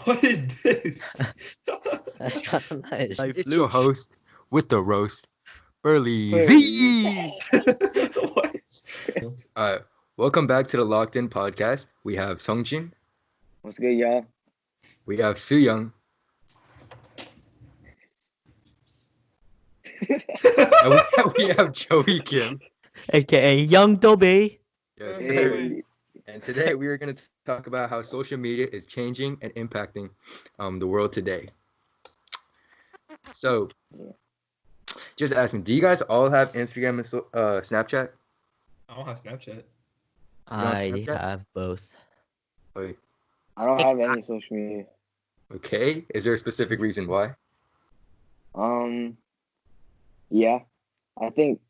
What is this? That's kind of nice. It's your host with the roast, Burley Burley Z. What? Alright, welcome back to the Locked In podcast. We have Sungjune, What's good, y'all? we have Sooyoung, and we have Joey Kim. AKA Young Dobby. Yes, Hey. sir. And today we are going to talk about how social media is changing and impacting the world today. So, just asking, do you guys all have Instagram and Snapchat? I don't have Snapchat. I Snapchat? have both. Wait, I don't have any social media. okay. Is there a specific reason why? Yeah, I think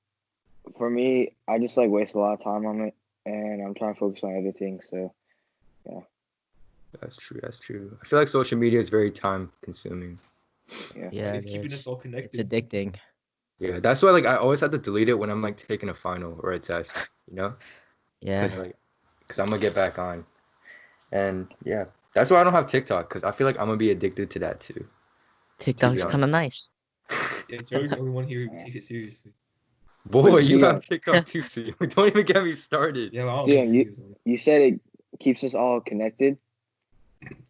for me, I just like waste a lot of time on it, and I'm trying to focus on other things. So That's true. That's true. I feel like social media is very time consuming. Yeah, It's keeping us all it's connected. addicting. Yeah, that's why I always have to delete it when I'm taking a final or a test, Yeah. Because I'm gonna get back on. And yeah, that's why I don't have TikTok, because I feel like I'm gonna be addicted to that too. TikTok's kind of nice. Yeah, Joey's the only one here who take it seriously. Boy, Wait, you so have TikTok too, so don't even get me started. Yeah, I don't So, yeah, make videos on it. you said it keeps us all connected.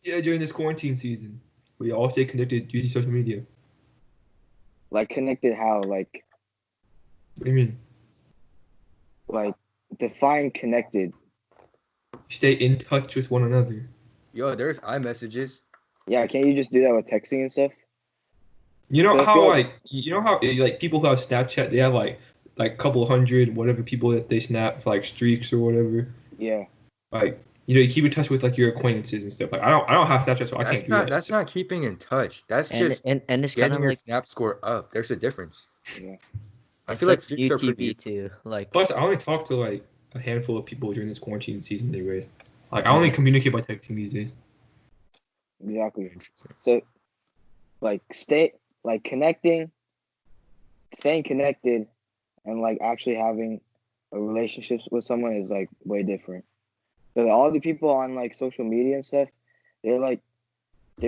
Yeah, during this quarantine season, we all stay connected using social media. Like connected how? What do you mean? Like define connected. Stay in touch with one another. Yo, there's iMessages. Yeah, can't you just do that with texting and stuff? You know But I how feel like- people who have Snapchat, they have like couple hundred whatever people that they snap for streaks or whatever. Yeah, You keep in touch with your acquaintances and stuff. I don't have Snapchat, so I can't do that. That's not keeping in touch. That's And just and it's kind getting of your like snap score up. There's a difference. yeah. I it's feel like streaks are pretty. UTV too. Like Plus, I only talk to a handful of people during this quarantine season, anyways. I only communicate by texting these days. Exactly. Interesting. So, staying connected, and actually having a relationship with someone is way different. But all the people on social media and stuff, they're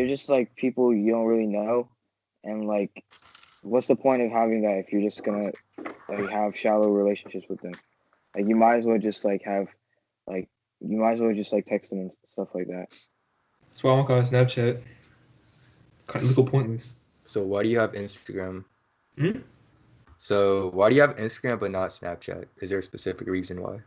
just people you don't really know, and what's the point of having that if you're just gonna have shallow relationships with them? You might as well just text them and stuff like that. That's why I don't got a Snapchat. Kind of little pointless. So why do you have Instagram? Hmm? So why do you have Instagram but not Snapchat? Is there a specific reason why?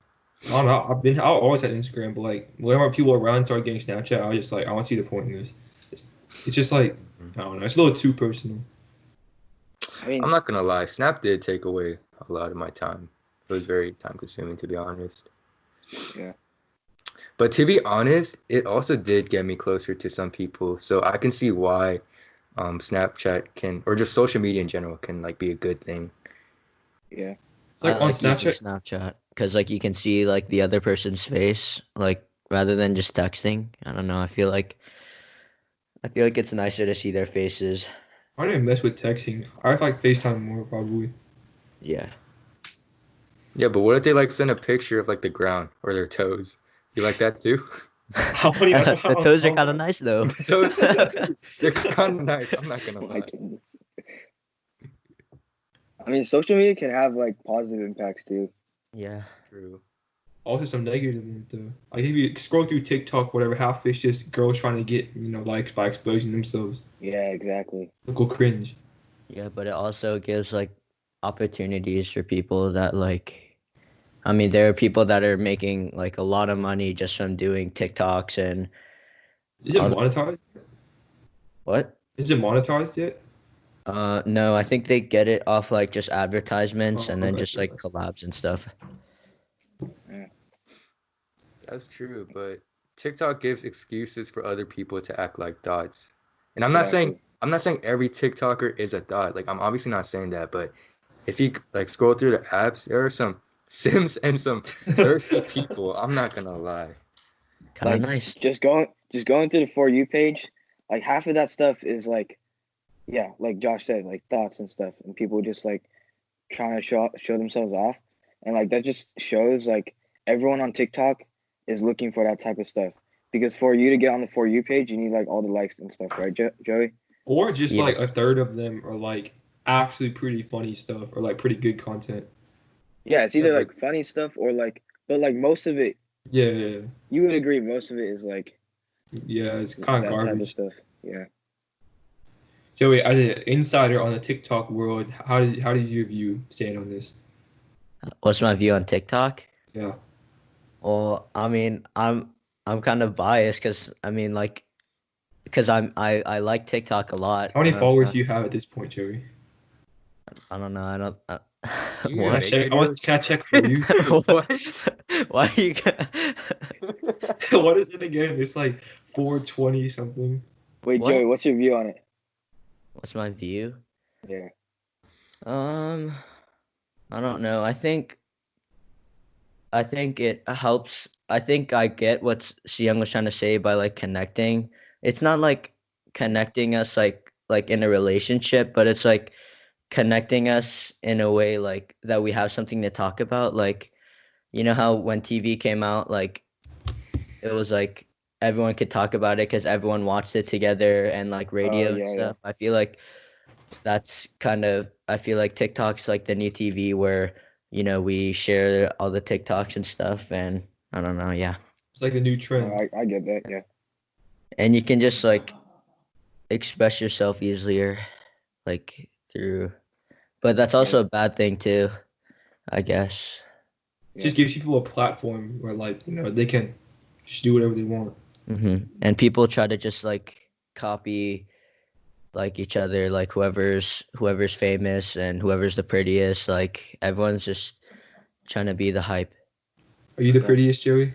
I don't know. I always had Instagram, but whenever people around start getting Snapchat, I was just I want to see the point in this. It's just I don't know. It's a little too personal. I mean, I'm not gonna lie, Snap did take away a lot of my time. It was very time consuming, to be honest. Yeah. But to be honest, it also did get me closer to some people. So I can see why Snapchat can, or just social media in general, can be a good thing. yeah. It's I on like using Snapchat. Snapchat because you can see the other person's face rather than just texting. I don't know. I feel like it's nicer to see their faces. I didn't mess with texting. I like FaceTime more probably. Yeah. Yeah, but what if they send a picture of the ground or their toes? You like that too? The toes are kind of nice though. The toes, they're kind of nice. I'm not gonna Oh my lie. goodness. I mean, social media can have positive impacts too. Yeah. True. Also some negative ones though. If you scroll through TikTok, whatever, half it's just girls trying to get likes by exposing themselves. Yeah, exactly. Look cringe. Yeah, but it also gives opportunities for people that I mean, there are people that are making a lot of money just from doing TikToks and Is it All the- monetized? what? Is it monetized yet? No, I think they get it off just advertisements Oh, and then okay, just okay. collabs and stuff. That's true, but TikTok gives excuses for other people to act like dots. And I'm not saying every TikToker is a dot. I'm obviously not saying that, but if you scroll through the apps, there are some Sims and some thirsty people. I'm not gonna lie. Kind of nice. Just going through the For You page, half of that stuff is yeah, like Josh said, thoughts and stuff, and people just trying to show themselves off, and that just shows everyone on TikTok is looking for that type of stuff Because for you to get on the For You page, you need like all the likes and stuff, right, Joey? Or just Yeah. like a third of them are like actually pretty funny stuff or like pretty good content. Yeah, it's either Yeah, like funny stuff or like, but like most of it, Yeah, you would agree, most of it is like it's kind that of type of garbage. stuff. Yeah. Joey, as an insider on the TikTok world, how does your view stand on this? What's my view on TikTok? Yeah. Well, I mean, I'm kind of biased because I mean, like, because I like TikTok a lot. How many and followers do you have at this point, Joey? I don't know. I don't. You Can I What? make check? videos? Can I check for you? What? Why are you? What is it again? It's like 420 something. Wait, What? Joey, what's your view on it? What's my view? Yeah. I don't know. I think it helps. I think I get what Xiang was trying to say by like connecting. It's not like connecting us like in a relationship, but it's like connecting us in a way like that we have something to talk about. Like, you know how when TV came out, like it was like everyone could talk about it because everyone watched it together and like radio and yeah, stuff. I feel like I feel like TikTok's like the new TV where, you know, we share all the TikToks and stuff, and I don't know, yeah. It's like the new No, trend. I get that. Yeah. And you can just like express yourself easier like through, but that's also a bad thing too, I guess. Just gives people a platform where like, they can just do whatever they want. And people try to just like copy like each other, like whoever's famous and whoever's the prettiest, like everyone's just trying to be the hype. Are you the prettiest, Joey?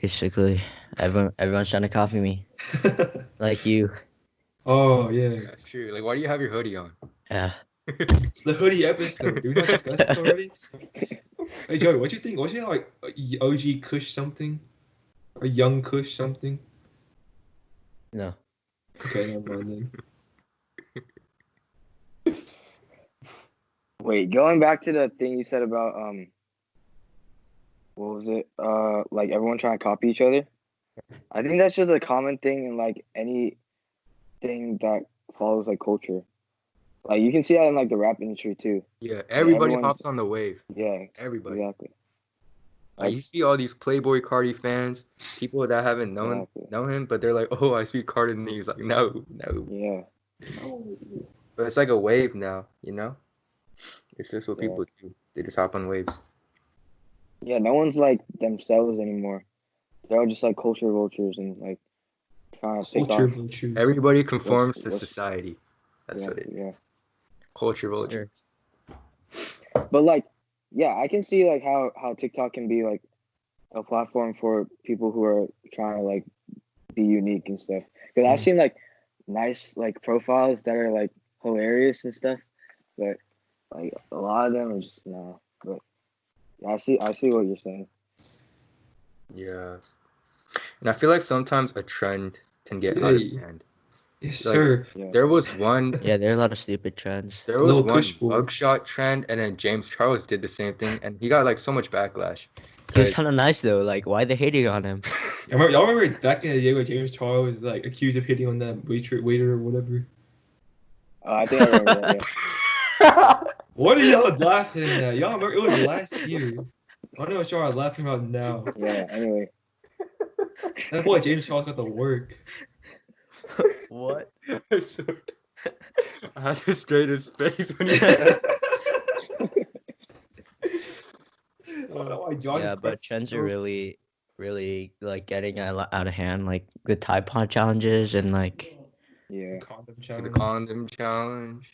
Basically, everyone's trying to copy me, like you. Oh yeah. That's true. Like, why do you have your hoodie on? Yeah. It's the hoodie episode. Did we not discuss this already? Hey Joey, what you think? What's your like OG Kush something? Or young Kush something? No. Okay, never mind then. Wait, going back to the thing you said about what was it? Like everyone trying to copy each other. I think that's just a common thing in like anything that follows like culture. Like you can see that in like the rap industry too. Yeah, everybody everyone- hops on the wave. Yeah, Everybody. exactly. Like, you see all these Playboy Cardi fans, people that haven't known him, but they're like, oh, I speak Cardanese. Like, no. Yeah. But it's like a wave now, you know? It's just what Yeah. people do. They just hop on waves. Yeah, no one's like themselves anymore. They're all just like culture vultures and like trying to pick Culture off. vultures. Everybody conforms to what's- society. That's Yeah, what it is. yeah. Culture vultures. But like, yeah, I can see like how TikTok can be like a platform for people who are trying to like be unique and stuff. Because I've seen like nice like profiles that are like hilarious and stuff, but like a lot of them are just no. But yeah, I see what you're saying. Yeah. And I feel like sometimes a trend can get out of Hey. hand. Yes, Like, sir. There was one Yeah, there are a lot of stupid trends. There was Little one Kush boy. mugshot trend, and then James Charles did the same thing, and he got like so much backlash. He was 'Cause- kind of nice though. Like, why they hating on him? Y'all remember back in the day when James Charles was like accused of hitting on that waiter or whatever? I think I remember that. Yeah. What are y'all laughing at? Y'all remember it was last year. I don't know what y'all are laughing about now. Yeah. Anyway, That boy James Charles got the work. What? I had to straight his face when he said Yeah, but trends are really, really like getting out of hand. Like the Tide Pod challenges and like, yeah. Condom the challenge. condom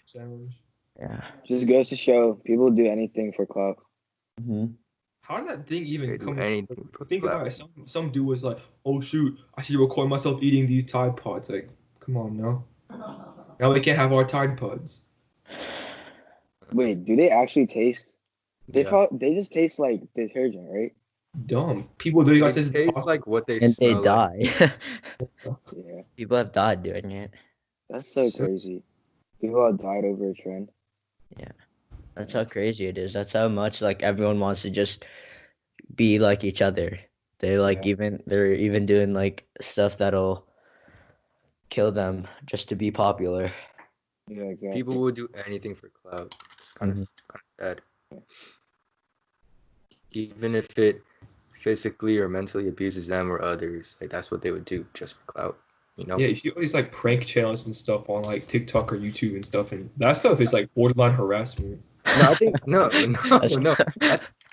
challenge. yeah. Just goes to show people do anything for clout. How did that thing even They do come? anything for Think clout. about it. Some dude was like, "Oh shoot, I should record myself eating these Tide Pods." Like, come on now. Now we can't have our Tide Pods. Wait, do they actually taste? They Yeah. they just taste like detergent, right? Dumb. People literally got It this. tastes like what they And they smell like. die. Yeah, People have died doing it. that's so So- crazy. People have died over a trend. That's how crazy it is. That's how much like everyone wants to just be like each other. They like Yeah. they're even doing like stuff that'll kill them just to be popular. Yeah, exactly. People will do anything for clout. It's kind of sad. Even if it physically or mentally abuses them or others, like that's what they would do just for clout. You know? Yeah, you see all these like prank channels and stuff on like TikTok or YouTube and stuff, and that stuff is like borderline harassment. No, I think no. That's-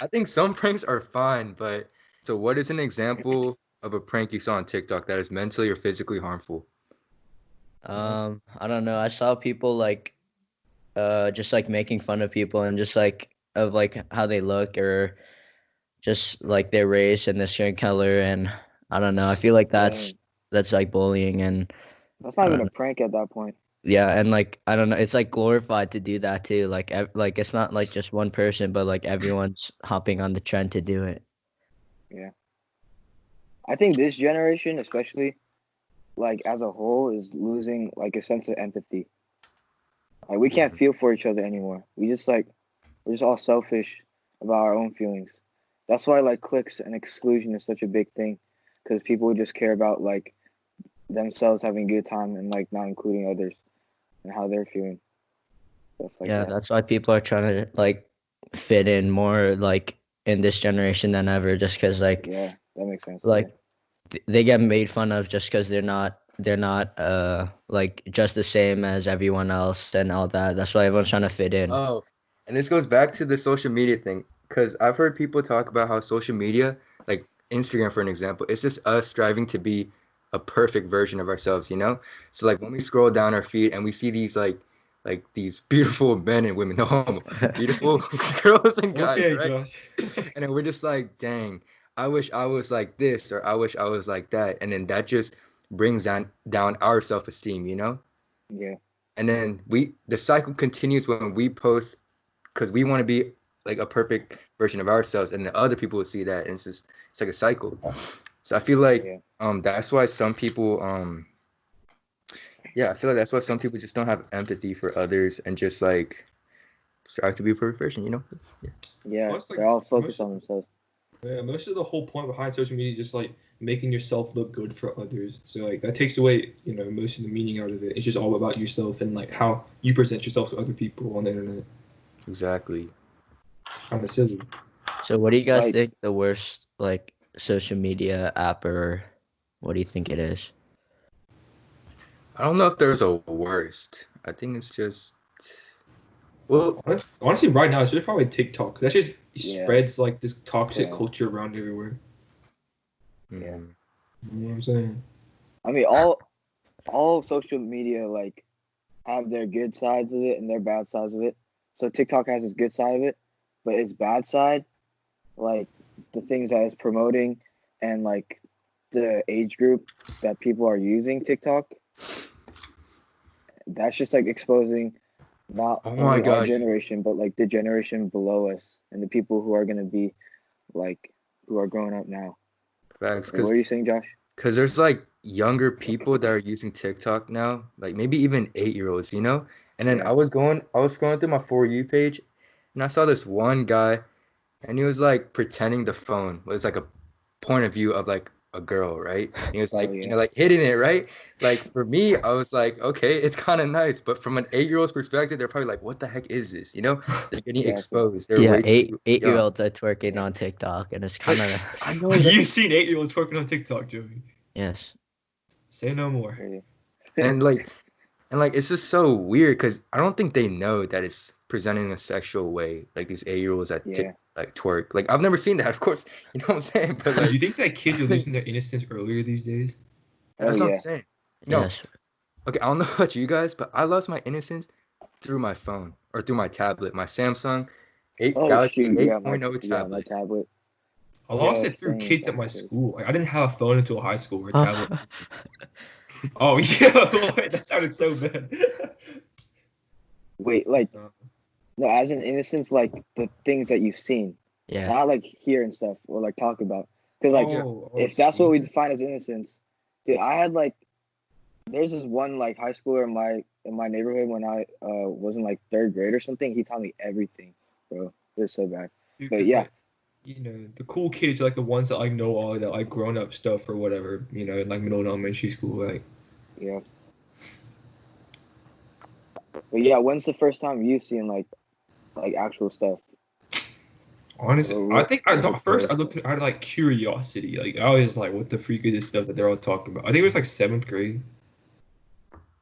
I think some pranks are fine, but so what is an example of a prank you saw on TikTok that is mentally or physically harmful? I don't know. I saw people like just like making fun of people and just like of like how they look or just like their race and their skin color, and I don't know. I feel like that's like bullying, and That's not I even don't a prank at that point. yeah, and like I don't know, it's like glorified to do that too. Like like it's not like just one person, but like everyone's hopping on the trend to do it. Yeah. I think this generation, especially like as a whole, is losing like a sense of empathy. Like we can't feel for each other anymore. We're just all selfish about our own feelings. That's why like clicks and exclusion is such a big thing, because people just care about like themselves having a good time and like not including others and how they're feeling. Stuff like Yeah, that. that's why people are trying to like fit in more like in this generation than ever, just because like Yeah, that makes sense. like they get made fun of just because they're not like just the same as everyone else and all that. That's why everyone's trying to fit in. Oh, and this goes back to the social media thing because I've heard people talk about how social media, like Instagram for an example, it's just us striving to be a perfect version of ourselves, you know? So like when we scroll down our feed and we see these like these beautiful men and women, no homo, beautiful girls and guys, Okay, right? Josh. And then we're just like, dang, I wish I was like this or I wish I was like that. And then that just brings down our self-esteem, you know? Yeah, And then the cycle continues when we post because we want to be like a perfect version of ourselves, and then other people will see that, and it's like a cycle. So I feel like yeah, that's why some people I feel like that's why some people just don't have empathy for others and just like strive to be a perfect version, you know? yeah. Plus, like, They're all focused most, on themselves. yeah, most of the whole point behind social media is just like making yourself look good for others. So like that takes away, most of the meaning out of it. It's just all about yourself and like how you present yourself to other people on the internet. Exactly. Kind of silly. So what do you guys Like, think the worst like social media app, or what do you think it is? I don't know if there's a worst. I think it's just well, Honestly, right now it's just probably TikTok. That just yeah, spreads like this toxic yeah, culture around everywhere. yeah. mm, You know what I'm saying? I mean, all social media like have their good sides of it and their bad sides of it. So TikTok has its good side of it, but its bad side, like the things that it's promoting and like the age group that people are using TikTok, that's just like exposing not oh my only our god, generation, but like the generation below us and the people who are gonna be like who are growing up now. facts, Like, what are you saying, Josh? because there's like younger people that are using TikTok now, like maybe even 8-year-olds, you know? And then Yeah, I was scrolling through my For You page and I saw this one guy and he was like pretending the phone was like a point of view of like a girl, right? And he was oh like, yeah, like hitting it, right? Like for me, I was like, okay, it's kind of nice. But from an 8-year-old's perspective, they're probably like, what the heck is this? You know, they're getting exactly. exposed. They're Yeah, way eight too eight year young. olds are twerking on TikTok, and it's kind of I know that. You've seen 8-year-olds twerking on TikTok, Joey. yes. Say no more. Crazy. And like, it's just so weird because I don't think they know that it's presenting a sexual way. Like these 8-year-olds that Yeah. like twerk. Like I've never seen that, of course. You know what I'm saying? But Do like, you think that kids I are think losing their innocence earlier these days? Oh that's what I'm yeah. saying. No, Yes. okay, I don't know about you guys, but I lost my innocence through my phone or through my tablet, my Samsung 8 Oh Galaxy shoot, yeah, 8.0 my tablet. tablet. I lost Yeah, it through same. kids at That's my crazy. school. Like I didn't have a phone until high school or a tablet. Oh yeah, Lord, that sounded so bad. Wait, like no, as an innocence, like the things that you've seen, Yeah. not like hear and stuff or like talk about. Because like if that's see. what we define as innocence, dude, I had like there's this one like high schooler in my neighborhood when I was in like third grade or something. He taught me everything, bro. It was so bad. Dude, But 'cause, yeah, like, you know, the cool kids are like the ones that like know all that like grown up stuff or whatever, you know, in like middle and elementary school, like. Yeah. But yeah, when's the first time you've seen like actual stuff? Honestly, Or I think I what thought first I was- looked at like curiosity, like I was like, what the freak is this stuff that they're all talking about? I think it was like 7th grade,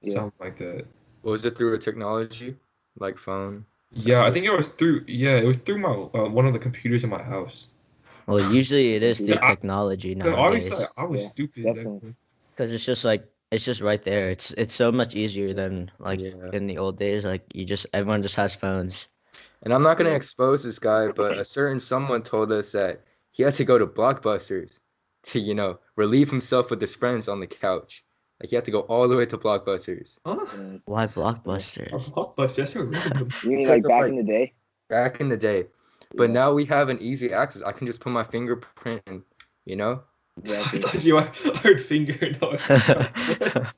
Yeah. something like that. Was it through a technology like phone? Yeah, I think it was through. Yeah, it was through my one of the computers in my house. Well, usually it is through Yeah, technology So obviously, nowadays I was Yeah, stupid. definitely. because it's just right there. It's so much easier than like Yeah. in the old days. Like everyone just has phones. And I'm not gonna Yeah. expose this guy, but a certain someone told us that he had to go to Blockbusters to, relieve himself with his friends on the couch. Like he had to go all the way to Blockbusters. Huh? Mm. Why A blockbusters? blockbuster. That's so random. You mean Because like of, back like, in the day? back in the day. But Yeah, now we have an easy access. I can just put my fingerprint in, you know? I exactly. thought you heard finger and I was like,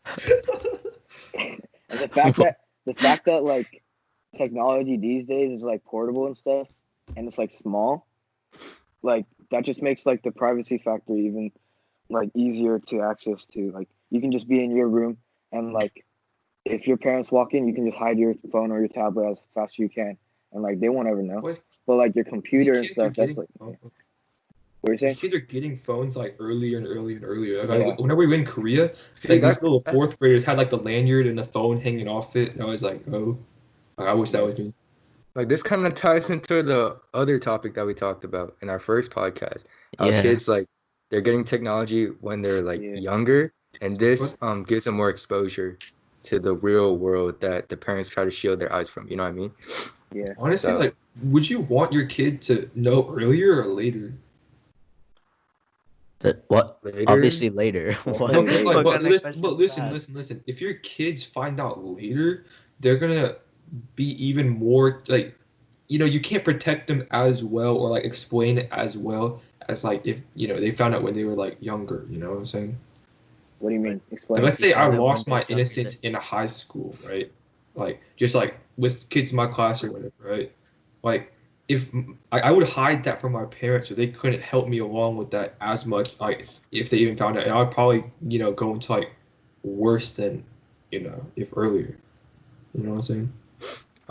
And the fact that like technology these days is like portable and stuff, and it's like small, like that just makes like the privacy factor even like easier to access to. Like you can just be in your room and like if your parents walk in, you can just hide your phone or your tablet as fast as you can, and like they won't ever know. Boys, But like your these computer and kids are stuff, that's getting. like what you're These saying. kids are getting phones like earlier and earlier and earlier. Like, Yeah. whenever we were in Korea, See, like these that, little that 4th graders had like the lanyard and the phone hanging off it, and I was like, oh, like, I wish that was me. like this kind of ties into the other topic that we talked about in our first podcast. How Yeah. kids like they're getting technology when they're like Yeah. younger, and this What? gives them more exposure to the real world that the parents try to shield their eyes from. You know what I mean? Yeah. Honestly, So- like, would you want your kid to know earlier or later? What? Later? Obviously later. What? No, because like, What but kind of listen, question is that? listen. If your kids find out later, they're gonna be even more like, you know, you can't protect them as well or like explain it as well as like if you know they found out when they were like younger. You know what I'm saying? What do you mean? Like, Explain. let's say I found out when lost they're my younger, innocence in a high school, right? Like just like with kids in my class or whatever, right? Like if I would hide that from my parents, so they couldn't help me along with that as much. Like if they even found out, and I'd probably go into like worse than if earlier. You know what I'm saying?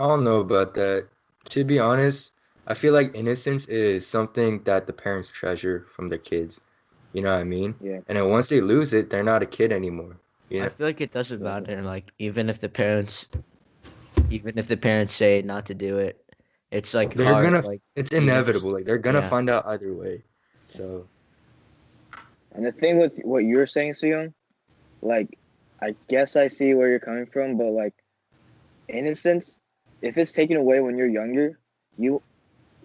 I don't know about that. To be honest, I feel like innocence is something that the parents treasure from the kids. You know what I mean? Yeah. And then once they lose it, they're not a kid anymore. You I know? feel like it doesn't matter. Like even if the parents say not to do it, it's like They're hard. gonna. Like It's even if- inevitable. Like they're gonna yeah. find out either way. So And the thing with what you're saying, Suyong, like, I guess I see where you're coming from, but like, innocence, if it's taken away when you're younger,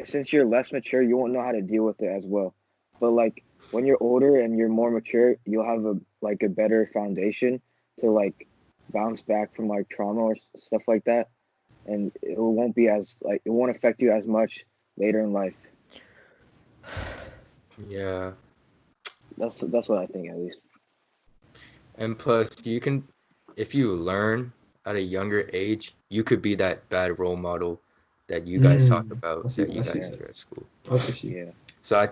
since you're less mature, you won't know how to deal with it as well. But like, when you're older and you're more mature, you'll have a better foundation to like bounce back from like trauma or stuff like that, and it won't be as like it won't affect you as much later in life. yeah. That's what I think at least. And plus, you can, if you learn at a younger age, you could be that bad role model that you guys talk I about, see- that you I see guys that. do at school. Obviously. Yeah. So I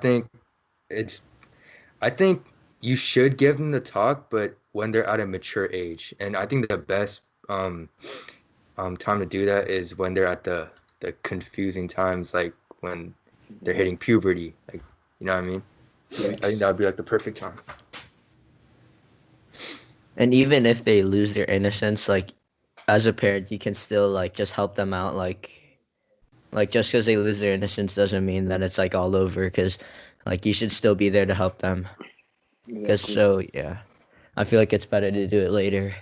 think you should give them the talk, but when they're at a mature age. And I think the best time to do that is when they're at the confusing times, like when they're hitting puberty. Like, you know what I mean? I think that would be like the perfect time. And even if they lose their innocence, like as a parent, you can still like just help them out. Like just because they lose their innocence doesn't mean that it's like all over. Because like you should still be there to help them. Because yeah, I feel like it's better to do it later.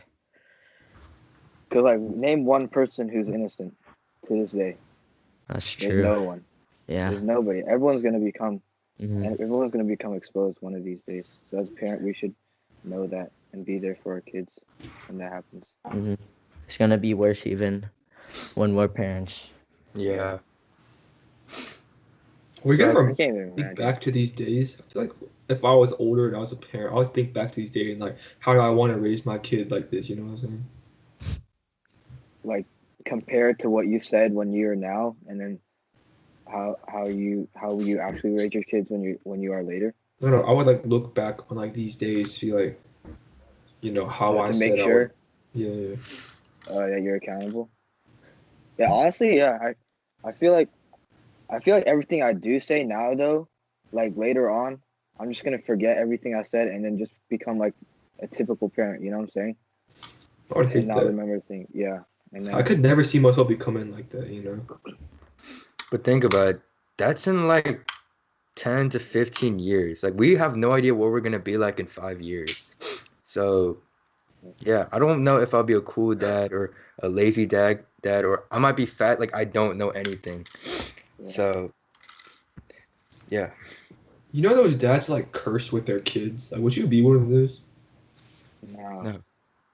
Because like, name one person who's innocent to this day. That's There's true. no one. Yeah. There's nobody. Everyone's gonna become Mhm. everyone's gonna become exposed one of these days. So as a parent, we should know that and be there for our kids when that happens. Mhm. It's gonna be worse even when we're parents. Yeah. We're So gonna I can't even think imagine. back to these days. I feel like if I was older and I was a parent, I would think back to these days and like, how do I want to raise my kid like this? You know what I'm saying? Like compared to what you said when you're now, and then how you actually raise your kids when you are later. No, I would like look back on like these days, see like, how I To make said I would. sure Yeah. that you're accountable. Yeah, honestly, yeah, I feel like everything I do say now though, like later on, I'm just gonna forget everything I said and then just become like a typical parent. You know what I'm saying? I would And hate not that. remember things. Yeah, and I then could never see myself becoming like that. But think about it. That's in like 10 to 15 years. Like we have no idea what we're gonna be like in 5 years. So yeah, I don't know if I'll be a cool dad or a lazy dad, or I might be fat. Like I don't know anything. yeah. So yeah. You know those dads like curse with their kids? Like, would you be one of those? No. No.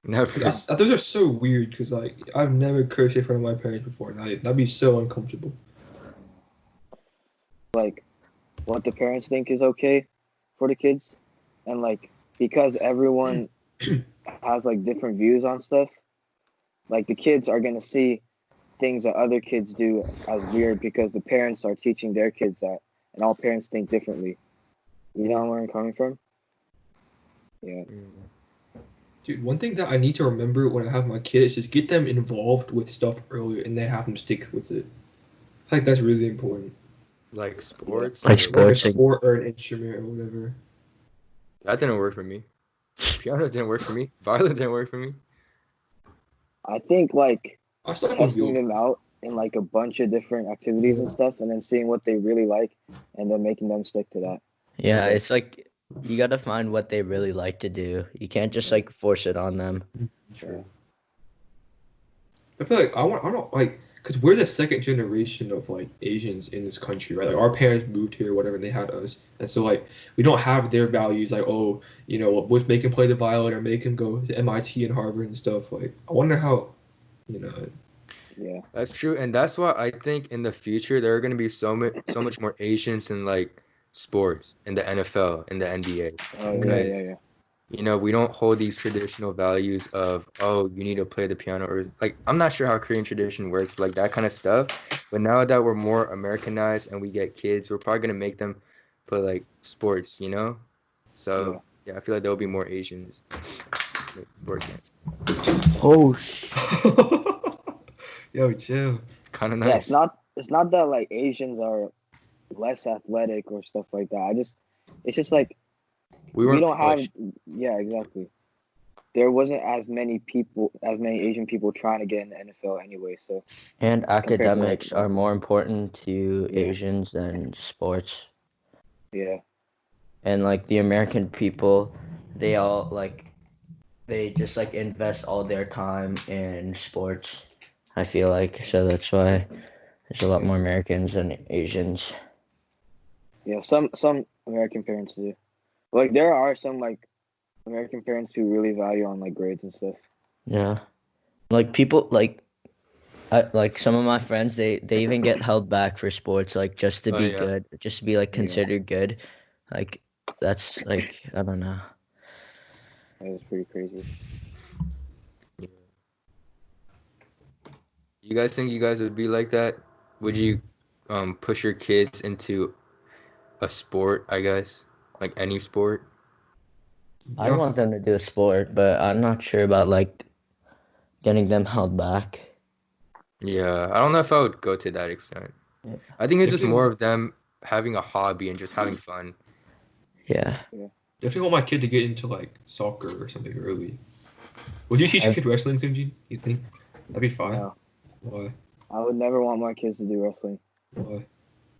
Never. Those are so weird because like I've never cursed in front of my parents before, and that'd be so uncomfortable. Like what the parents think is okay for the kids, and like because everyone has like different views on stuff, like the kids are gonna see things that other kids do as weird because the parents are teaching their kids that, and all parents think differently. You know where I'm coming from? Yeah. Dude, one thing that I need to remember when I have my kids is just get them involved with stuff earlier and then have them stick with it. I think that's really important. Like sports. Like or- Like a sports. sport or an instrument or whatever. That didn't work for me. Piano didn't work for me. Violin didn't work for me. I think like I still testing feel them out in like a bunch of different activities and stuff, and then seeing what they really like, and then making them stick to that. Yeah, Okay. it's like you gotta find what they really like to do. You can't just like force it on them. true. I feel like I don't like because we're the second generation of like Asians in this country, right? Like our parents moved here, whatever, and they had us, and so like we don't have their values. Like, oh, let's make him play the violin or make him go to MIT and Harvard and stuff. Like, I wonder how, you know. Yeah. That's true, and that's why I think in the future there are going to be so much more Asians in like sports, in the NFL, in the NBA, Oh because yeah. we don't hold these traditional values of, oh, you need to play the piano, or like I'm not sure how Korean tradition works, but like that kind of stuff. But now that we're more Americanized and we get kids, we're probably going to make them play like sports. So yeah, I feel like there'll be more Asians like, sport games. Oh, Yo, chill. Kind of Yeah. nice. It's not that like Asians are less athletic or stuff like that. It's just like We we weren't don't have. pushed. Yeah, exactly. There wasn't as many Asian people trying to get in the NFL anyway. So and compared to like academics are more important to Yeah. Asians than sports. yeah, And like the American people, they all like they just like invest all their time in sports. I feel like so that's why there's a lot more Americans than Asians. yeah, some American parents do. Like there are some like American parents who really value on like grades and stuff. Yeah, like people like some of my friends they even get held back for sports like just to Oh be yeah. good, just to be like Yeah. considered good. Like that's like I don't know. That was pretty crazy. You guys think you guys would be like that? Would you push your kids into a sport, I guess? Like any sport? I Yeah. want them to do a sport, but I'm not sure about like getting them held back. Yeah, I don't know if I would go to that extent. Yeah. I think it's just Definitely, more of them having a hobby and just having fun. Yeah. definitely want my kid to get into like soccer or something early. Would you teach your kid wrestling, Sungjune? You think that'd be fine? No, Why? I would never want my kids to do wrestling. Why?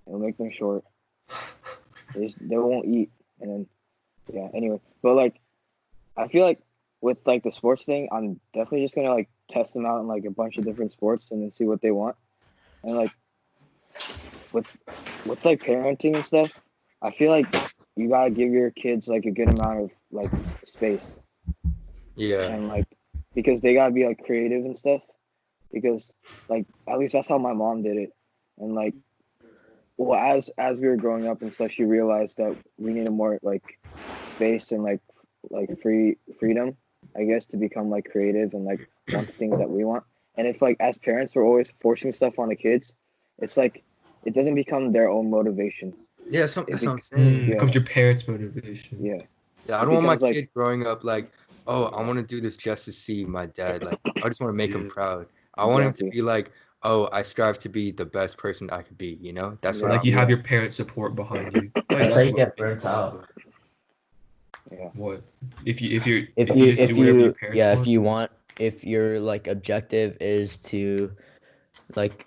It'll make them short. They won't eat, and then yeah. Anyway, but like I feel like with like the sports thing, I'm definitely just gonna like test them out in like a bunch of different sports and then see what they want. And like with like parenting and stuff, I feel like you gotta give your kids like a good amount of like space Yeah. and like because they gotta be like creative and stuff. Because like at least that's how my mom did it. And like well as we were growing up and stuff, she realized that we needed more like space and like freedom, I guess, to become like creative and like want the things that we want. And if like as parents we're always forcing stuff on the kids, it's like it doesn't become their own motivation. Yeah, that's It what I'm bec- saying. Yeah. Becomes your parents' motivation. Yeah. Yeah, I It don't want my becomes like kid growing up like, oh, I want to do this just to see my dad. Like, I just want to make him proud. I want him to Exactly. be like, oh, I strive to be the best person I could be. You know, that's what Like I you want. have your parents' support behind you. Like, That's how you what- get burnt out. Yeah. What if you just do If whatever your you parents yeah, want? if your like objective is to like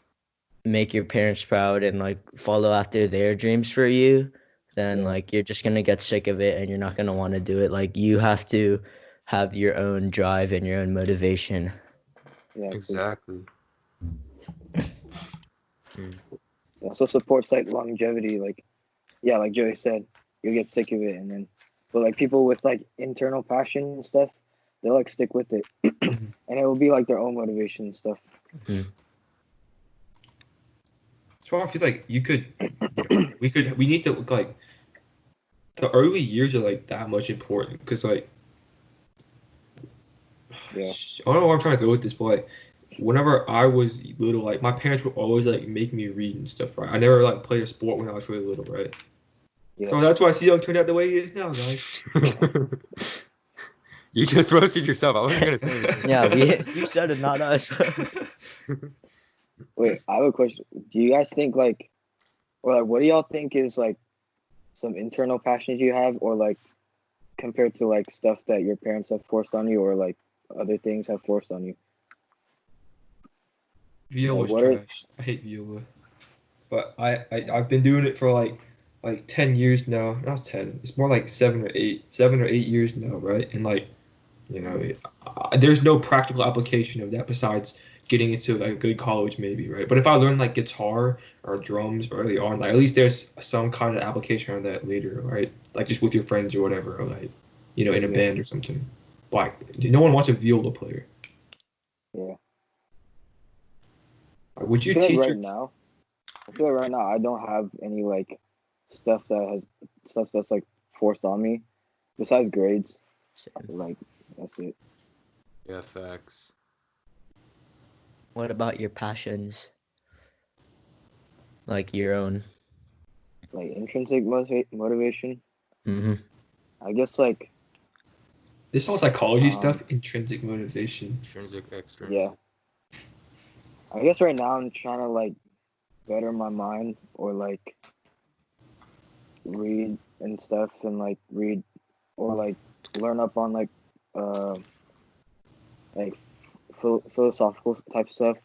make your parents proud and like follow after their dreams for you, then Yeah. like you're just gonna get sick of it and you're not gonna want to do it. Like you have to have your own drive and your own motivation. Yeah. Exactly. Mm. It also supports like longevity. Like, yeah, like Joey said, you'll get sick of it, and then, but like people with like internal passion and stuff, they'll like stick with it, and it will be like their own motivation and stuff. So I feel like you could, we need to look like the early years are like that much important because like Yeah. I don't know where I'm trying to go with this, but like whenever I was little, like my parents would always like make me read and stuff, right? I never like played a sport when I was really little, right? Yeah. So that's why Young turned out the way he is now, guys. You just roasted yourself. I wasn't gonna say anything. Yeah, you said it, not us. Wait, I have a question. Do you guys think like, or like, what do y'all think is like some internal passions you have, or like compared to like stuff that your parents have forced on you, or like other things have forced on you? Viola's what are- trash. I hate viola, but I've been doing it for like 10 years now. Not 10. It's more like 7 or 8 years now, right? And like, you know, there's no practical application of that besides getting into like a good college, maybe, right? But if I learn like guitar or drums early on, like at least there's some kind of application on that later, right? Like just with your friends or whatever, or like, you know, in a band or something. Like, no one wants a viola player. Yeah. Like, would you I feel like teach right your now, I don't have any like stuff that's like forced on me, besides grades. Like that's it. Yeah, facts. What about your passions? Like your own. Like intrinsic motivation. Mm-hmm. I guess like this all psychology stuff, intrinsic motivation. Intrinsic, extrinsic. yeah. I guess right now I'm trying to like better my mind or like read and stuff and like read or like learn up on like philosophical type stuff.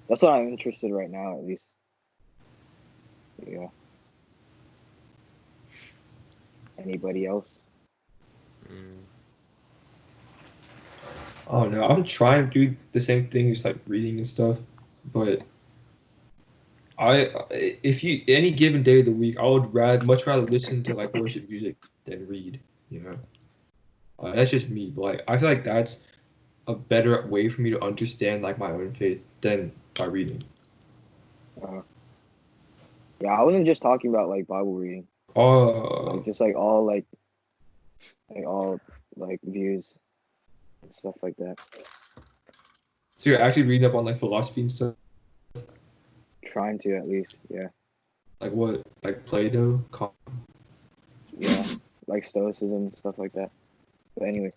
That's what I'm interested right now, at least. Yeah. Anybody else? Mm. Oh no, I'm trying to do the same thing, just like reading and stuff. But if you any given day of the week, I would much rather listen to like worship music than read. You know, that's just me. But like, I feel like that's a better way for me to understand like my own faith than by reading. Yeah, I wasn't just talking about like Bible reading. Oh, Like just like all views and stuff like that. so you're actually reading up on like philosophy and stuff. Trying to at least, yeah. Like what? Like Plato? Yeah, like Stoicism, stuff like that. But anyway,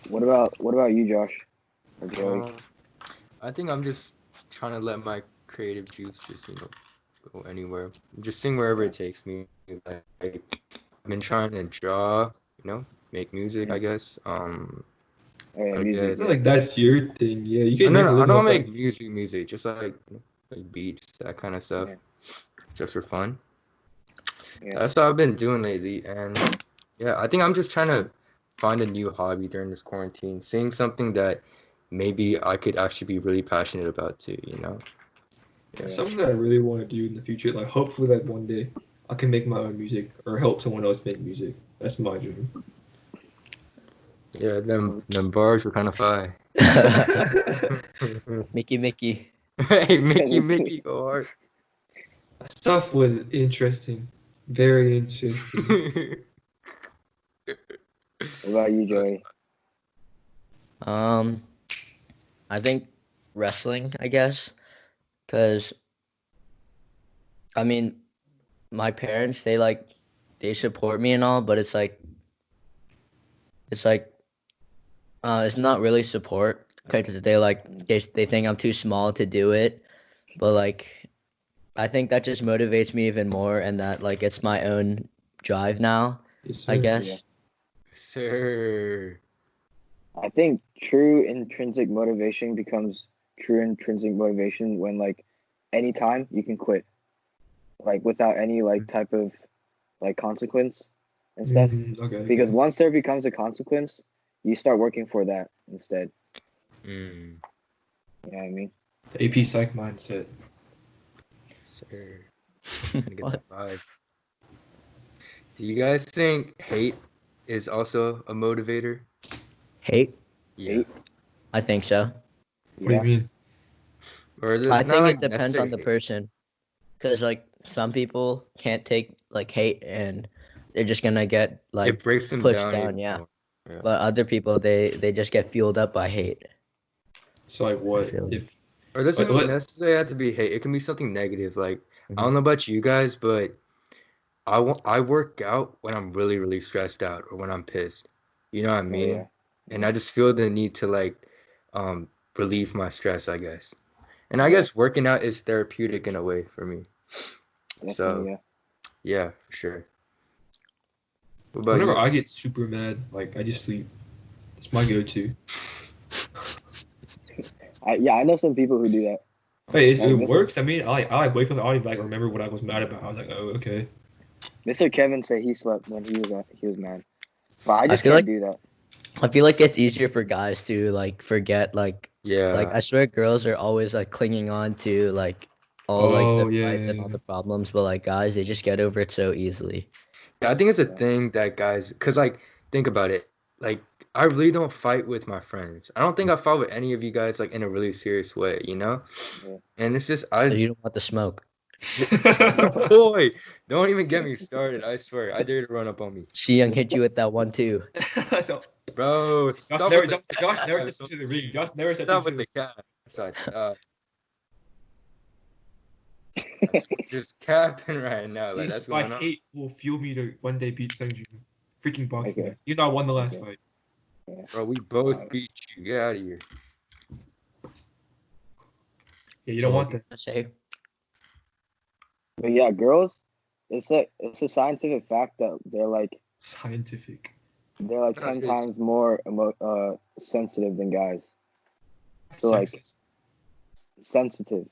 what about you, Josh? Or Joey? I think I'm just trying to let my creative juice just go anywhere. I'm just seeing wherever it takes me. Like I've been trying to draw, make music. I guess. Music. I feel like that's your thing. Yeah, you can No, make a I living don't off make that. music. Just like beats, that kind of stuff, just for fun. Yeah. That's what I've been doing lately, and yeah, I think I'm just trying to find a new hobby during this quarantine, seeing something that maybe I could actually be really passionate about too, Yeah, something that I really want to do in the future. Like hopefully, like one day, I can make my own music or help someone else make music. That's my dream. Yeah, them bars were kind of fire. Mickey. Hey, Mickey, go hard. That stuff was interesting, very interesting. What about you, Joey? I think wrestling, I guess, because I mean, my parents they support me and all, but it's like it's not really support because they think I'm too small to do it, but like I think that just motivates me even more, and that like it's my own drive now, Yes, I sir. guess. Yeah. Sir. I think true intrinsic motivation becomes true intrinsic motivation when like anytime you can quit, like without any like type of like consequence and stuff. Okay. Because Okay. once there becomes a consequence, you start working for that instead. Mm, You know what I mean? The AP Psych mindset. sir. Trying to get What? that vibe. Do you guys think hate is also a motivator? Hate? Yeah. Hate? I think so. What do you Yeah. mean? Or is I it not think like it depends necessary on the hate? person, because like some people can't take like hate, and they're just gonna get like It breaks them pushed down down, even yeah. more. Yeah. But other people, they just get fueled up by hate. So like I what feel if? Or it doesn't What? necessarily have to be hate. It can be something negative. Like I Mhm. don't know about you guys, but I work out when I'm really, really stressed out or when I'm pissed. You know what I Oh yeah. mean? And I just feel the need to like um relieve my stress, I guess. And I Yeah. guess working out is therapeutic in a way for me. So Definitely, yeah. yeah, for sure. What about Whenever you? I get super mad, like I just sleep. It's my go-to. I know some people who do that. Hey, Like it Mr. works. I mean, I wake up. I don't even like remember what I was mad about. I was like, oh, okay. Mr. Kevin said he slept when he was mad, but I I just feel can't like do that. I feel like it's easier for guys to like forget like Yeah. I swear girls are always like clinging on to like all like the Oh yeah, fights yeah, and all yeah. the problems, but like guys, they just get over it so easily. Yeah, I think it's a Yeah. thing that guys, cause like think about it. Like I really don't fight with my friends. I don't think I fight with any of you guys like in a really serious way, you know? Yeah. And it's just So you don't want the smoke. boy, don't even get me started. I swear, I dare you to run up on me, She Young hit you with that one too. So, bro. Josh Stop never, with the Josh never cat. stepped into the ring. Josh never stepped Stop into with the. the cat. Sorry. That's just capping right now. Like that's My going on. hate will fuel me to one day beat Sungjune. Freaking boxing Okay. match. You know, I won the last Okay. fight. Yeah. Bro, we both beat you. Get out of here. Yeah, you So don't what want were you that. gonna say? But yeah, girls, it's a scientific fact that Scientific. they're like No, 10 it's times more sensitive than guys. So like Sexist. sensitive.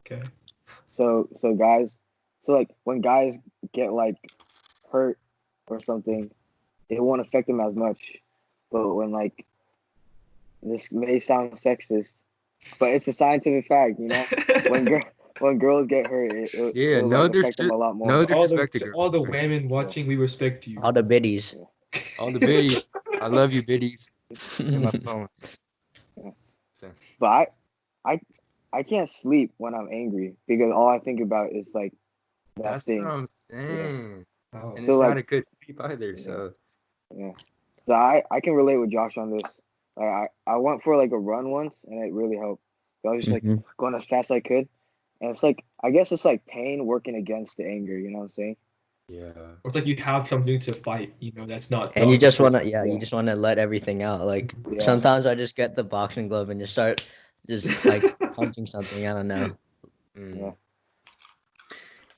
Okay. So guys, so like when guys get like hurt or something, it won't affect them as much. But when like this may sound sexist, but it's a scientific fact, you know. When girl when girls get hurt, yeah. it'll like affect them a lot more. No To disrespect to to all girls. the Right? women watching, we respect you. All the biddies. All the biddies. I love you, biddies. In my phone. Yeah. So, But I I can't sleep when I'm angry because all I think about is like that that's what thing. I'm saying. Oh. And So it's not like a good sleep either. yeah, So yeah. So I can relate with Josh on this. Like I went for like a run once and it really helped. So I was just like Mhm. going as fast as I could. And it's like I guess it's like pain working against the anger, you know what I'm saying? yeah. It's like you have something to fight. You know, that's not And you done. just wanna, Yeah. you just wanna let everything out. Like Yeah. sometimes I just get the boxing glove and just start just like punching something. I don't know. Mm. Yeah.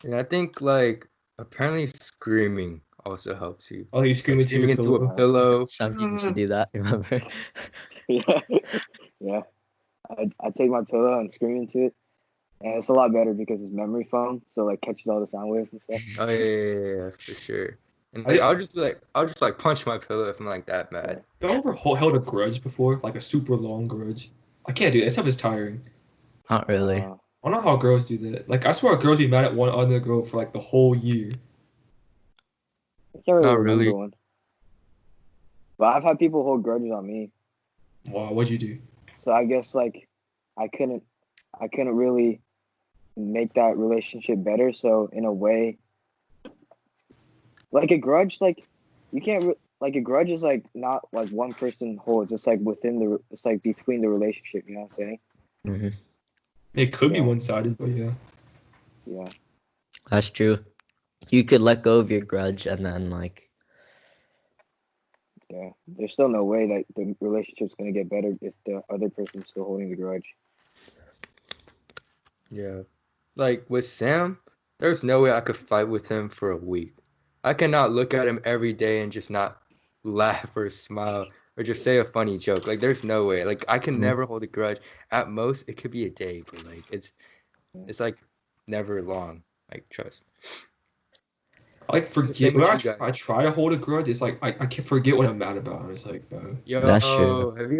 And I think like apparently screaming also helps you. Oh, you Like scream into your screaming into a pillow. pillow. Some people used to do that. Remember? Yeah. Yeah. I take my pillow and scream into it. And it's a lot better because it's memory foam, so like catches all the sound waves and stuff. Oh yeah, for sure. And like I, I'll just like punch my pillow if I'm like that mad. you ever held a grudge before? Like a super long grudge? I can't do that. That stuff is tiring. Not really. I don't know how girls do that. Like, I swear girls be mad at one other girl for like the whole year. I can't really Not remember really. one. But I've had people hold grudges on me. Wow, what'd you do? So I guess like I couldn't really make that relationship better. So in a way, like a grudge, like you can't like a grudge is like not like one person holds. It's like it's like between the relationship. You know what I'm saying? Hmm. It could be Yeah. one-sided, but yeah. Yeah. That's true. You could let go of your grudge and then like Yeah. There's still no way that the relationship's gonna get better if the other person's still holding the grudge. Yeah. Like with Sam, there's no way I could fight with him for a week. I cannot look at him every day and just not laugh or smile or just say a funny joke. Like there's no way. Like I can Mhm. never hold a grudge. At most it could be a day, but like it's like never long. Like trust. I like Same forget with when you I guys. try to hold a grudge. It's like I can forget what I'm mad about. It's like That's true. Yo, have you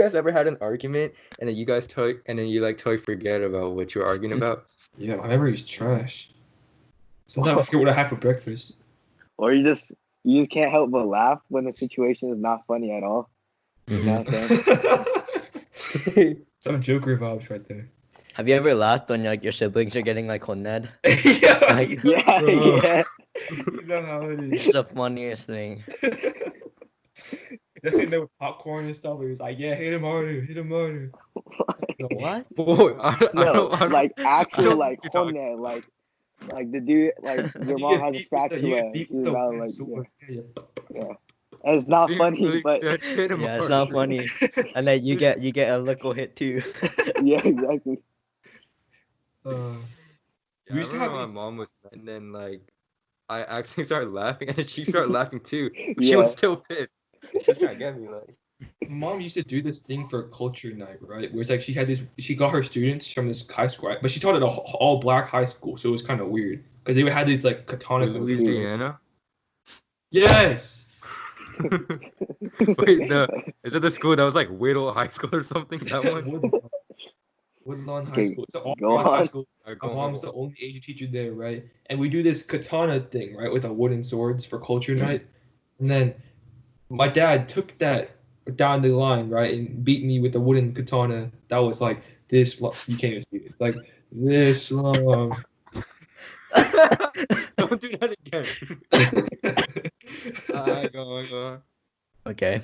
guys ever had an argument and then you like totally forget about what you're arguing about? yeah, my memory is trash. Sometimes I forget what I had for breakfast. Or you just can't help but laugh when the situation is not funny at all. You know what I'm saying? Some Joker vibes right there. Have you ever laughed when like your siblings are getting like honed? yeah, Like, Yeah, Bro. yeah. you know how it is. it's the funniest thing. Just sitting there with popcorn and stuff. He was like, "Yeah, hit him harder, hit him harder." No, What? Boy, No, I don't, like actual know like what you're talking honne, like the dude, like your You mom get has a beat with the- you spatula. get beat She's with the about wooden like sword. Yeah. yeah. And it's not See, funny, Felix but said, hit him Yeah, it's harder. not funny. And then you get a little hit too. yeah, exactly. Uh, Yeah, we I used to remember have my these. mom was, and then like I actually started laughing, and then she started laughing too. But she Yeah. was still pissed. She was trying to get me like. Mom used to do this thing for culture night, right? Where it's like she got her students from this high school, right? But she taught at a all black high school, so it was kind of weird because they would have these like katana things. Louisiana. Yes. Wait, is it the school that was like Whittle High School or something? That one. Woodlawn High Okay, School. It's an all go black high on. school. Alright, My go mom's on. the only Asian teacher there, right? And we do this katana thing, right, with the wooden swords for culture night. And then my dad took that down the line, right, and beat me with the wooden katana. That was like this long. You can't even see it. Like this long. Don't do that again. Go on. Okay.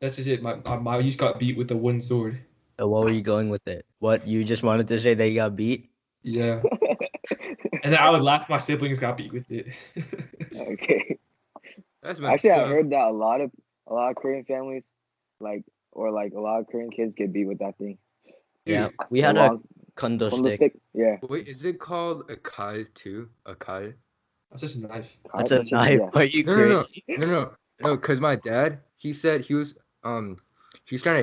That's just it. My just got beat with a wooden sword. So what were you going with it? What, you just wanted to say they got beat? Yeah. And then I would laugh. My siblings got beat with it. Okay. That's messed Actually, I up. heard that a lot of Korean families, like or like a lot of Korean kids get beat with that thing. Yeah. Dude, We The had a long kendo from the stick. stick. Yeah. Wait, is it called a kal too? A kal? that's just a knife. It's a knife. Yeah. Are you No, crazy? no. Because my dad, he said he was trying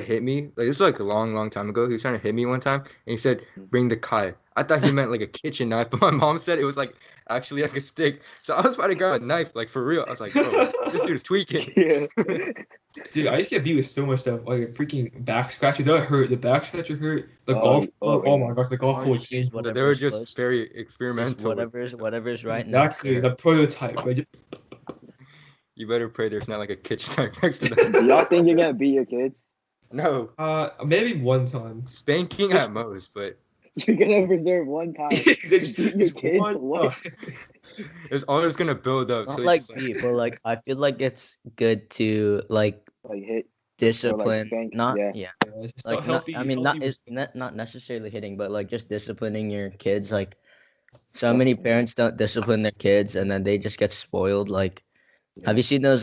to hit me. Like this is like a long time ago. He was trying to hit me one time, and he said, "Bring the kal." I thought he meant like a kitchen knife, but my mom said it was like actually like a stick. So I was about to grab a knife, like for real. I was like, "Bro, this dude's tweaking." Yeah. Dude, I used to get beat with so much stuff. Like a freaking back scratcher. That hurt. The back scratcher hurt. The golf club. Oh yeah. my gosh, the golf Oh, club just use changed. So they were whatever's just close. very Just experimental. whatever's right next to Exactly. her. The prototype. Right? You better pray there's not like a kitchen knife next to that. Do y'all think you're gonna beat your kids? No, Maybe one time. spanking at most, but You're gonna reserve one time to Just beat your kids. one What? time. it's always gonna build up. Not till like it's beat, but like I feel like it's good to like Like hit discipline. spank, Not yeah. yeah. It's just Like not healthy. I mean healthy not necessarily hitting, but like just disciplining your kids. Like so many parents don't discipline their kids and then they just get spoiled. Like have you seen those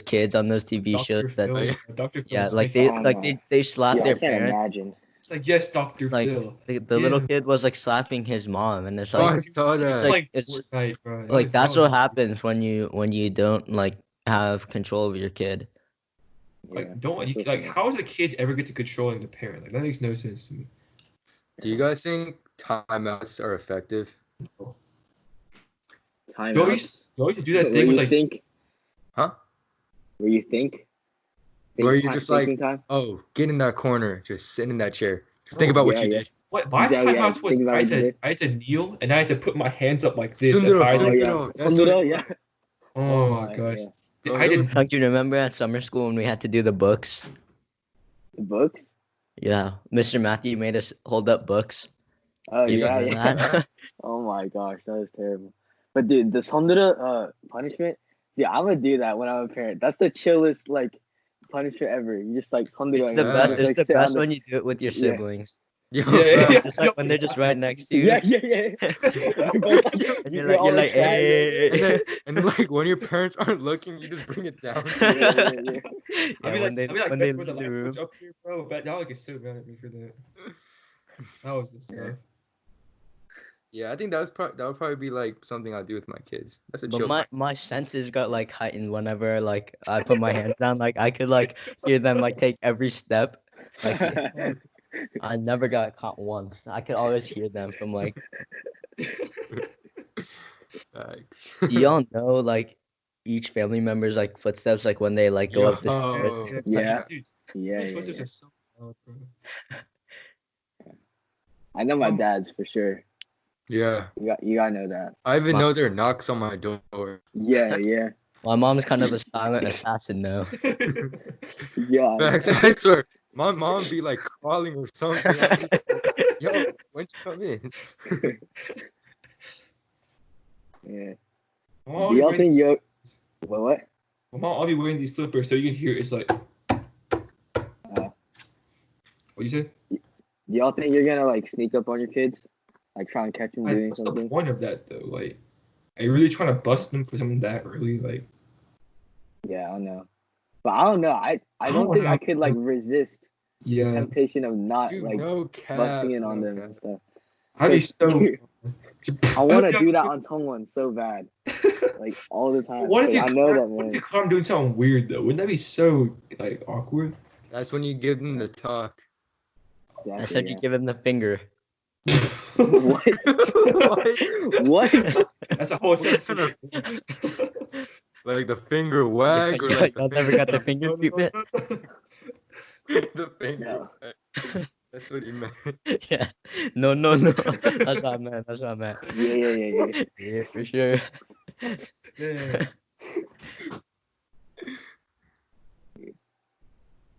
kids on those TV Dr. shows that Phil. just Dr. yeah, Phil. like Space- they slap Yeah, I their can't parents. imagine. It's like yes, Dr. Like Phil. the little kid was like slapping his mom and it's Oh, I like saw it's that. like it's Fortnite, bro. like that's that what was- happens when you don't like have control of your kid. Like Yeah, don't that's you, what's like wrong. how does a kid ever get to controlling the parent? Like that makes no sense to me. Do you guys think timeouts are effective? Timeouts. You always do that Where thing you with like think? Huh? Where you think? Where Think you're time- just like, thinking time? oh, get in that corner, just sit in that chair. Just think about what yeah, you yeah. did. what my Yeah, yeah, timeouts was think about what you did. I had to kneel and I had to put my hands up like this as Sundaro, high as Oh I yeah, Sundaro, that's Sundaro, what- yeah. Oh my gosh. Oh, I it did was- Don't you remember at summer school when we had to do the books? The books. Yeah, Mr. Matthew made us hold up books. Oh Do you yeah, remember yeah. that? Oh my gosh, that was terrible. But dude, the Sundara punishment, Yeah, I'm gonna do that when I'm a parent. That's the chillest like punishment ever. You just like It's the best. Yeah. It's the best when you do it with your Yeah. siblings. Yo, Yeah. Just like when they're just right next to you. Yeah. You're both, like, And you're all like, crying. hey. and then like when your parents aren't looking, you just bring it down. Yeah. Yeah, when they like, when that's they where the leave the language room. up here, bro. But y'all like is so mad at me for that. That was the stuff. Yeah, I think that would probably be like something I do with my kids. That's a But chill. my senses got like heightened whenever like I put my hands down. Like I could like hear them like take every step. Like I never got caught once. I could always hear them from like. Thanks. Do y'all know like each family member's like footsteps like when they like go up the stairs? Yeah. Dude, Yeah. these footsteps are so loud, bro. I know my dad's for sure. Yeah, You gotta know that. I even know there are knocks on my door. Yeah. My mom's kind of a silent assassin though. Yeah. Facts, I swear, my mom be like crawling or something. I'm just like, yo, when you come in? Yeah. My Do mom y'all be think wearing you? What? my mom, I'll be wearing these slippers so you can hear it's like. What you say? Do y'all think you're gonna like sneak up on your kids, like try and catch them doing What's the something? point of that though? Like, are you really trying to bust them for something that early? Like, Yeah, I don't know, but I don't know. I I don't don't think I know. could like resist the yeah, temptation of not Dude, like no cap. busting in on no them cap. and stuff. I'd be so. I want to do that on someone so bad, like all the time. What if 'cause you? I know that, What if man. you caught him doing something weird though? Wouldn't that be so like awkward? That's when you give them the talk. I Exactly, said you give him the finger. What? What? That's a whole What sentence. kind Like the finger wag or like the Y'all never got the finger finger treatment? the finger No. wag. That's what he meant. Yeah. No. That's what I meant. That's what I meant. Yeah. Yeah, for sure. Yeah.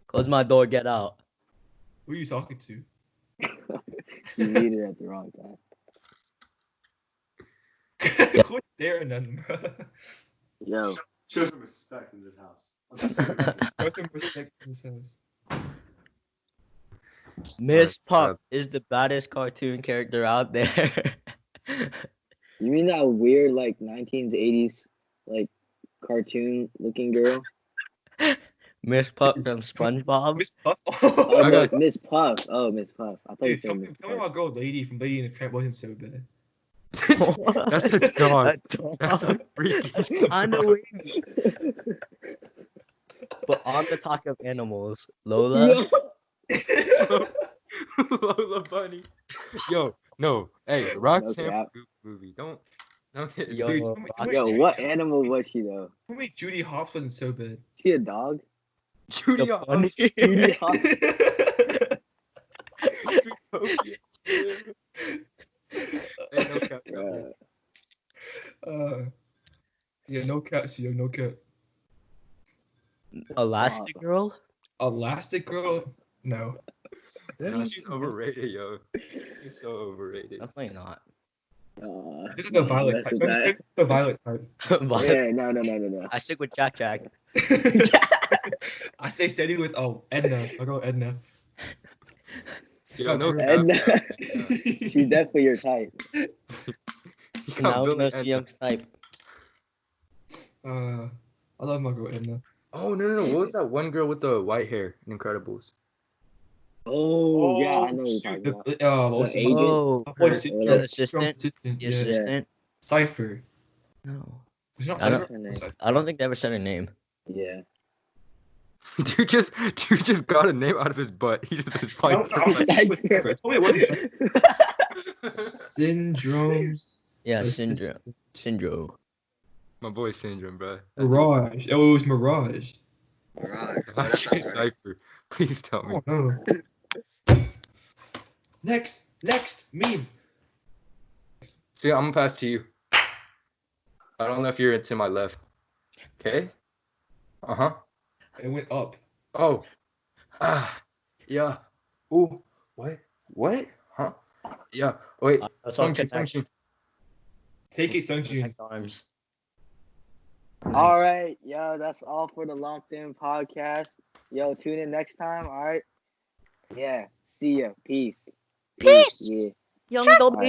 Close my door. Get out. Who are you talking to? You need it at the wrong time. Quit staring at him, bro. Yo, Show some respect in this house. I'm serious. Show some respect in this house. Miss Alright, Pup is the baddest cartoon character out there. you mean that weird like 1980s like cartoon looking girl? Miss Pup from SpongeBob. Miss Puff. Oh, I got- Miss Puff. Oh, Miss Puff. I thought you Dude, tell said me Miss about girl Lady from Lady and the Tramp wasn't so bad. That's a dog. A dog. That's a freaking That's kind of dog. wavy. But on the talk of animals, Lola. Lola Bunny. Yo, no. Hey, Roxanne cap. movie. Don't get Yo, Dude, tell me Yo, Judy- what animal was she though? Tell me Judy Hopps wasn't so bad. She a dog? Judy The Hopps. bunny. Judy Hopps. Zootopia. Hey, no cap, no. Yeah, no cap, yo, no cap. Elastigirl? Elastic Girl? No. No, she's overrated, yo. She's so overrated. Definitely not. Look at the violet mess type. with Look that. at the violet type. But Yeah, no. I stick with Jack Jack. I stay steady with Edna. I'll go Edna. Yo, no cap. Edna. Edna. She's definitely your type. You got Now we Billy know Edna. Young's type. I love my girl Edna. Oh no! What was that one girl with the white hair in Incredibles? Oh, yeah, I know what you're shoot, talking about. what's The his name? agent? Oh, My boy Her- Sy- or the like- assistant. The Yeah. assistant. Cypher. No. It's not I don't- Cypher. I don't think they ever said a name. Yeah. Dude just got a name out of his butt. He just said I don't know. Cypher. Tell me it wasn't Syndromes. Yeah, That's- Syndrome. My boy Syndrome, bro. Mirage. Oh, it was Mirage. I say Cypher. Please tell me. Oh no. Next meme. See, I'm gonna pass to you. I don't know if you're to my left. Okay. It went up. Oh. Yeah. Ooh. What? Huh? Yeah. Wait. That's all Sungjune. connect Take it, Sungjune. arms. All right, yo, that's all for the Lumped In podcast. Yo, tune in next time. All right. Yeah. See ya. Peace. Peace. Yeah. Young All Dobby. right.